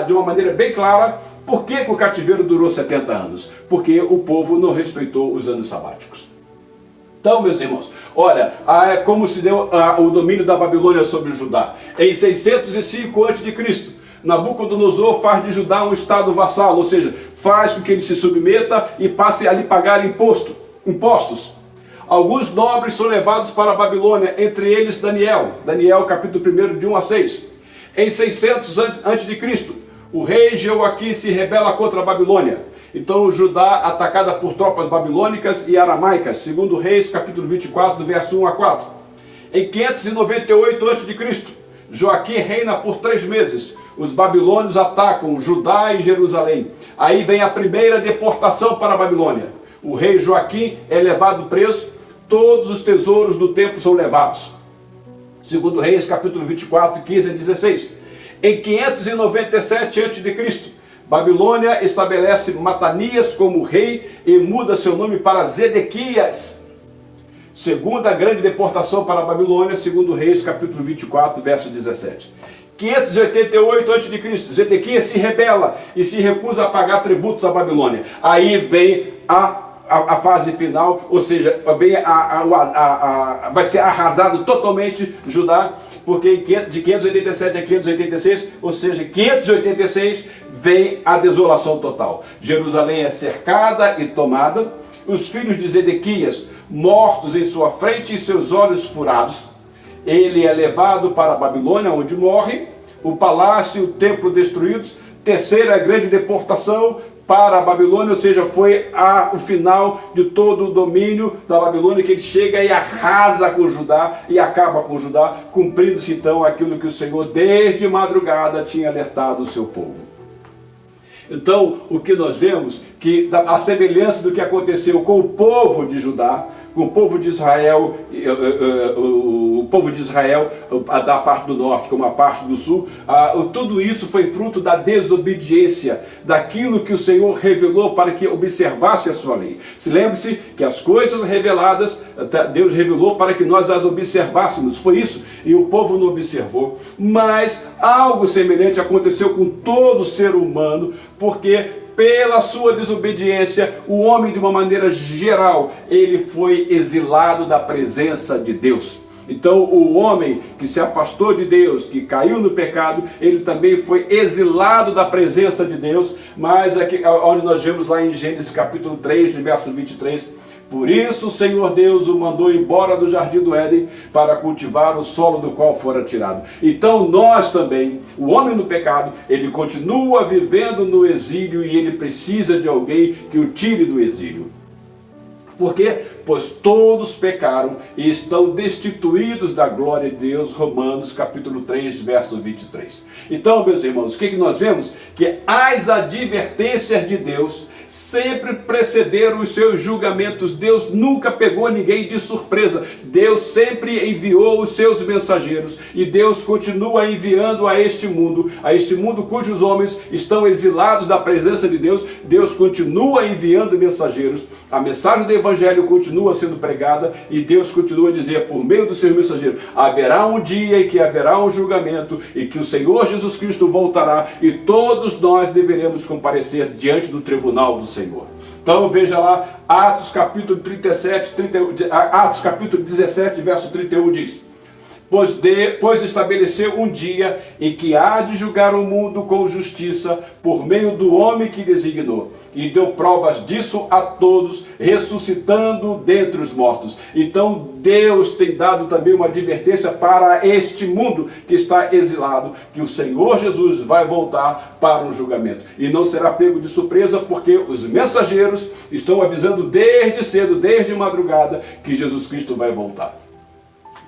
S1: de uma maneira bem clara, por que o cativeiro durou 70 anos? Porque o povo não respeitou os anos sabáticos. Então, meus irmãos, olha, como se deu o domínio da Babilônia sobre Judá. Em 605 a.C., Nabucodonosor faz de Judá um estado vassalo, ou seja, faz com que ele se submeta e passe a lhe pagar impostos. Alguns nobres são levados para a Babilônia, entre eles Daniel capítulo 1, de 1 a 6. Em 600 a.C., o rei Jeoaquim se rebela contra a Babilônia. Então Judá atacada por tropas babilônicas e aramaicas, segundo Reis capítulo 24, do verso 1 a 4. Em 598 a.C., Joaquim reina por 3 meses. Os babilônios atacam Judá e Jerusalém. Aí vem a primeira deportação para a Babilônia. O rei Joaquim é levado preso, todos os tesouros do templo são levados. Segundo Reis, capítulo 24, 15 a 16. Em 597 a.C., Babilônia estabelece Matanias como rei e muda seu nome para Zedequias. Segunda grande deportação para a Babilônia, segundo Reis, capítulo 24, verso 17. 588 a.C., Zedequias se rebela e se recusa a pagar tributos à Babilônia. Aí vem a fase final, ou seja, vai ser arrasado totalmente Judá, porque de 587 a 586, ou seja, 586, vem a desolação total. Jerusalém é cercada e tomada, os filhos de Zedequias mortos em sua frente e seus olhos furados. Ele é levado para a Babilônia, onde morre, o palácio e o templo destruídos. Terceira grande deportação para a Babilônia, ou seja, foi o final de todo o domínio da Babilônia, que ele chega e arrasa com Judá e acaba com Judá, cumprindo-se então aquilo que o Senhor desde madrugada tinha alertado o seu povo. Então, o que nós vemos que a semelhança do que aconteceu com o povo de Judá, com o povo de Israel, o povo de Israel da parte do norte como a parte do sul, tudo isso foi fruto da desobediência, daquilo que o Senhor revelou para que observasse a sua lei. Se lembre-se que as coisas reveladas, Deus revelou para que nós as observássemos, foi isso, e o povo não observou. Mas algo semelhante aconteceu com todo ser humano, porque pela sua desobediência, o homem, de uma maneira geral, ele foi exilado da presença de Deus. Então, o homem que se afastou de Deus, que caiu no pecado, ele também foi exilado da presença de Deus. Mas aqui, onde nós vemos lá em Gênesis capítulo 3, verso 23, por isso o Senhor Deus o mandou embora do jardim do Éden para cultivar o solo do qual fora tirado. Então nós também, o homem no pecado, ele continua vivendo no exílio e ele precisa de alguém que o tire do exílio. Por quê? Pois todos pecaram e estão destituídos da glória de Deus. Romanos capítulo 3, verso 23. Então, meus irmãos, o que nós vemos? Que as advertências de Deus sempre precederam os seus julgamentos. Deus nunca pegou ninguém de surpresa. Deus sempre enviou os seus mensageiros e Deus continua enviando a este mundo cujos homens estão exilados da presença de Deus. Deus continua enviando mensageiros. A mensagem do Evangelho continua sendo pregada e Deus continua a dizer por meio dos seus mensageiros: haverá um dia em que haverá um julgamento e que o Senhor Jesus Cristo voltará e todos nós deveremos comparecer diante do tribunal do Senhor. Então veja lá, Atos capítulo 17, verso 31 diz: Pois estabeleceu um dia em que há de julgar o mundo com justiça por meio do homem que designou, e deu provas disso a todos, ressuscitando dentre os mortos. Então Deus tem dado também uma advertência para este mundo que está exilado, que o Senhor Jesus vai voltar para um julgamento. E não será pego de surpresa, porque os mensageiros estão avisando desde cedo, desde madrugada, que Jesus Cristo vai voltar.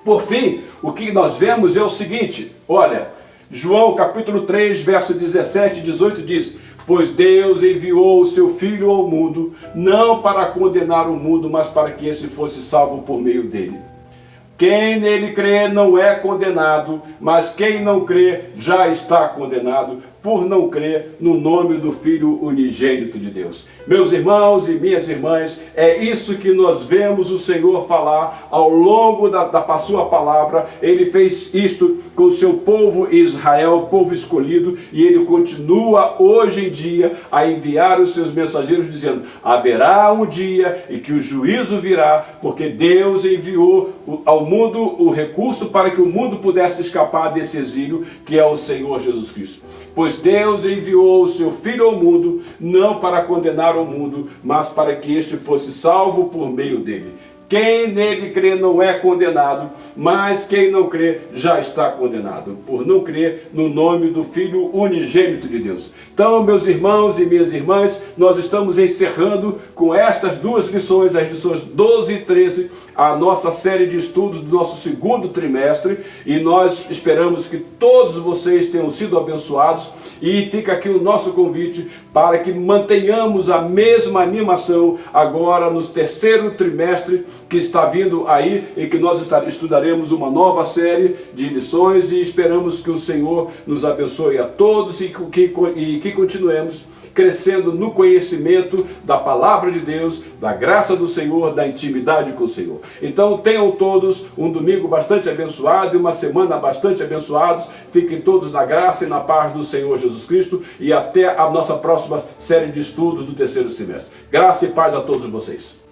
S1: Por fim, o que nós vemos é o seguinte, olha, João capítulo 3, verso 17 e 18 diz: pois Deus enviou o seu Filho ao mundo, não para condenar o mundo, mas para que esse fosse salvo por meio dele. Quem nele crê não é condenado, mas quem não crê já está condenado, por não crer no nome do Filho unigênito de Deus. Meus irmãos e minhas irmãs, é isso que nós vemos o Senhor falar ao longo da sua palavra. Ele fez isto com o seu povo Israel, povo escolhido, e ele continua hoje em dia a enviar os seus mensageiros dizendo: haverá um dia em que o juízo virá, porque Deus enviou ao mundo o recurso para que o mundo pudesse escapar desse exílio, que é o Senhor Jesus Cristo. Pois Deus enviou o seu Filho ao mundo, não para condenar o mundo, mas para que este fosse salvo por meio dele. Quem nele crê não é condenado, mas quem não crê já está condenado, por não crer no nome do Filho unigênito de Deus. Então, meus irmãos e minhas irmãs, nós estamos encerrando com estas duas lições, as lições 12 e 13, a nossa série de estudos do nosso segundo trimestre, e nós esperamos que todos vocês tenham sido abençoados, e fica aqui o nosso convite para que mantenhamos a mesma animação agora no terceiro trimestre que está vindo aí, e que nós estudaremos uma nova série de lições, e esperamos que o Senhor nos abençoe a todos e que continuemos crescendo no conhecimento da palavra de Deus, da graça do Senhor, da intimidade com o Senhor. Então tenham todos um domingo bastante abençoado e uma semana bastante abençoados. Fiquem todos na graça e na paz do Senhor Jesus Cristo, e até a nossa próxima série de estudos do terceiro semestre. Graça e paz a todos vocês.